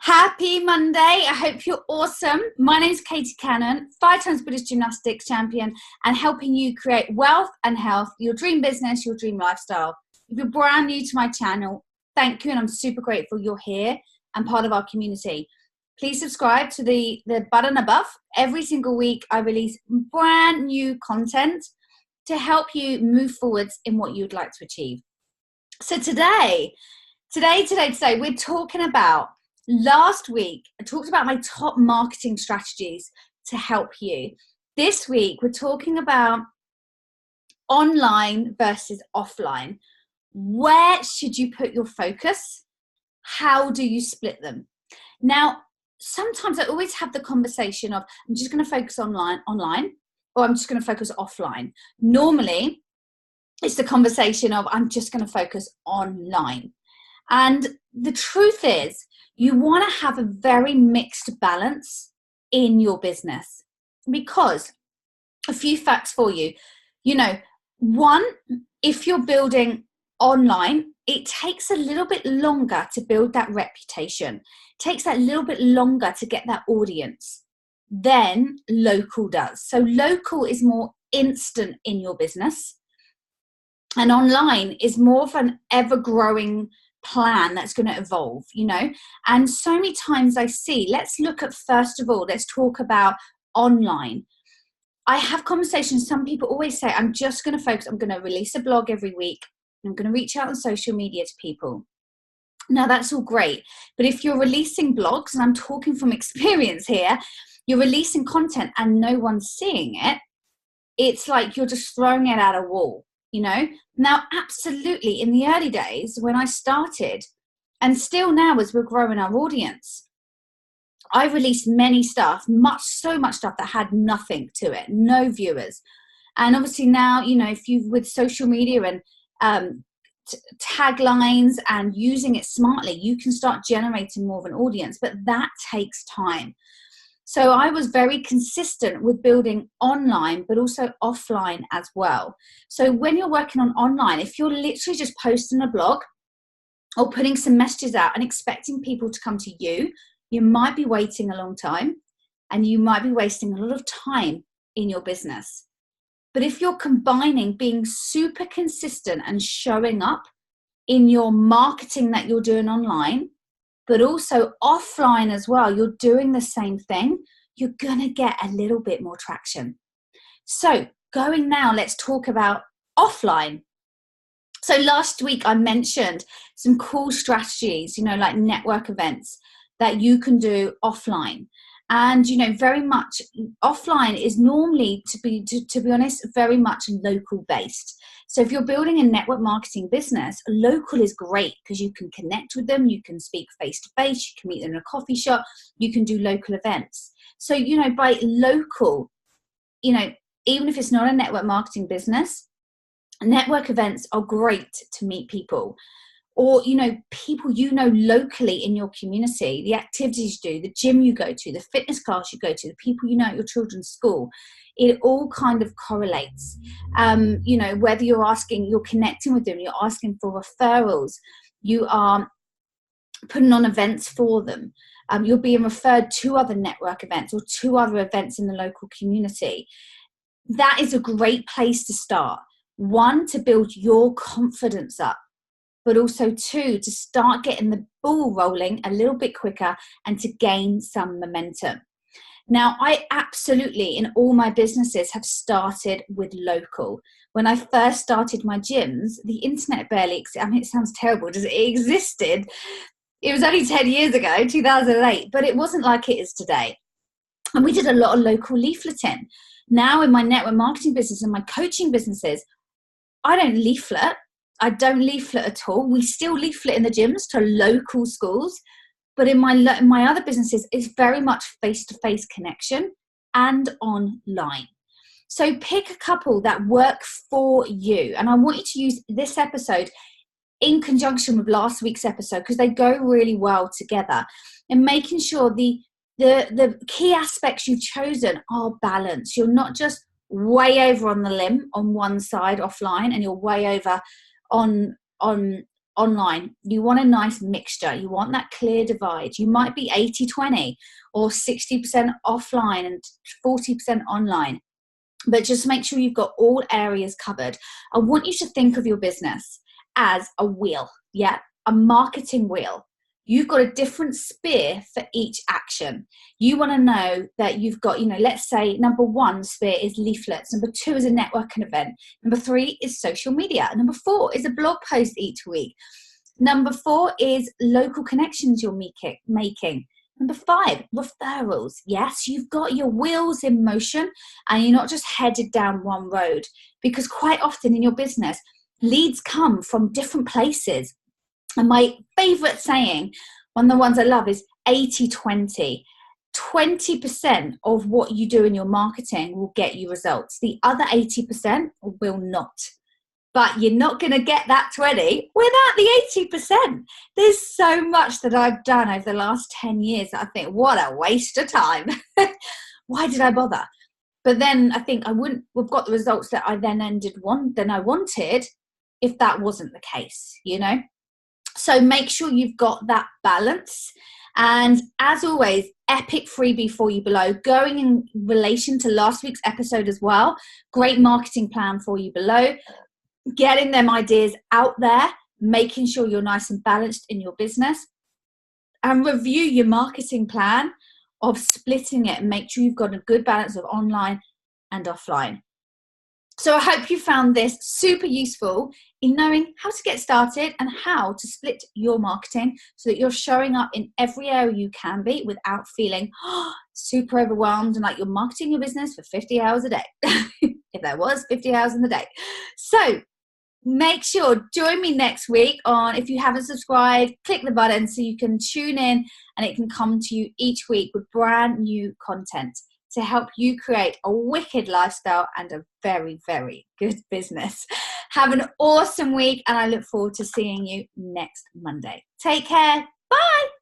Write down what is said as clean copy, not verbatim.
Happy Monday. I hope you're awesome. My name is Katie Cannon, 5 times British gymnastics champion, and helping you create wealth and health, your dream business, your dream lifestyle. If you're brand new to my channel, thank you, and I'm super grateful you're here and part of our community. Please subscribe to the button above. Every single week I release brand new content to help you move forwards in what you'd like to achieve. So today, we're talking about, last week, I talked about my top marketing strategies to help you. This week, we're talking about online versus offline. Where should you put your focus? How do you split them? Now, sometimes I always have the conversation of, I'm just going to focus online, or I'm just going to focus offline. Normally, it's the conversation of, I'm just going to focus online. And the truth is, you want to have a very mixed balance in your business, because a few facts for you. One, if you're building online, it takes a little bit longer to build that reputation. It takes that little bit longer to get that audience than local does. So local is more instant in your business, and online is more of an ever-growing plan that's going to evolve, and so many times I see, let's talk about online. I have conversations, some people always say, I'm just going to focus, I'm going to release a blog every week, I'm going to reach out on social media to people. Now that's all great, but if you're releasing blogs, and I'm talking from experience here, you're releasing content and no one's seeing it, it's like you're just throwing it at a wall. Now, absolutely, in the early days when I started, and still now as we're growing our audience, I released so much stuff that had nothing to it, no viewers. And obviously now, if you, with social media and taglines and using it smartly, you can start generating more of an audience, but that takes time. So I was very consistent with building online, but also offline as well. So when you're working on online, if you're literally just posting a blog or putting some messages out and expecting people to come to you, you might be waiting a long time and you might be wasting a lot of time in your business. But if you're combining being super consistent and showing up in your marketing that you're doing online, but also offline as well, you're doing the same thing, you're going to get a little bit more traction. So let's talk about offline. So last week I mentioned some cool strategies, like network events that you can do offline. And, very much offline is normally, to be honest, very much local based. So if you're building a network marketing business, local is great because you can connect with them, you can speak face to face, you can meet them in a coffee shop, you can do local events. So, by local, even if it's not a network marketing business, network events are great to meet people. Or, people locally in your community, the activities you do, the gym you go to, the fitness class you go to, the people at your children's school, it all kind of correlates. Whether you're connecting with them, you're asking for referrals, you are putting on events for them, you're being referred to other network events or to other events in the local community. That is a great place to start. 1, to build your confidence up, but also 2, to start getting the ball rolling a little bit quicker and to gain some momentum. Now, I absolutely, in all my businesses, have started with local. When I first started my gyms, the internet barely, it sounds terrible, it existed. It was only 10 years ago, 2008, but it wasn't like it is today. And we did a lot of local leafleting. Now in my network marketing business and my coaching businesses, I don't leaflet at all. We still leaflet in the gyms to local schools, but in my other businesses, it's very much face-to-face connection and online. So pick a couple that work for you. And I want you to use this episode in conjunction with last week's episode because they go really well together, and making sure the key aspects you've chosen are balanced. You're not just way over on the limb on one side offline and you're way over on online. You want a nice mixture. You want that clear divide. You might be 80-20 or 60% offline and 40% online. But just make sure you've got all areas covered. I want you to think of your business as a wheel, a marketing wheel. You've got a different spear for each action. You want to know that you've got, let's say number 1 spear is leaflets. Number 2 is a networking event. Number 3 is social media. Number 4 is a blog post each week. Number 4 is local connections you're making. Number 5, referrals. Yes, you've got your wheels in motion and you're not just headed down one road, because quite often in your business, leads come from different places. And my favorite saying, one of the ones I love, is 80-20. 20% of what you do in your marketing will get you results. The other 80% will not. But you're not going to get that 20 without the 80%. There's so much that I've done over the last 10 years that I think, what a waste of time. Why did I bother? But then I think I wouldn't have got the results that I then I wanted if that wasn't the case, So make sure you've got that balance. And as always, epic freebie for you below, going in relation to last week's episode as well. Great marketing plan for you below. Getting them ideas out there, making sure you're nice and balanced in your business, and review your marketing plan of splitting it and make sure you've got a good balance of online and offline. So I hope you found this super useful in knowing how to get started and how to split your marketing so that you're showing up in every area you can be without feeling super overwhelmed and like you're marketing your business for 50 hours a day. If there was 50 hours in the day. So make sure, join me next week on, if you haven't subscribed, click the button so you can tune in and it can come to you each week with brand new content to help you create a wicked lifestyle and a very, very good business. Have an awesome week and I look forward to seeing you next Monday. Take care. Bye.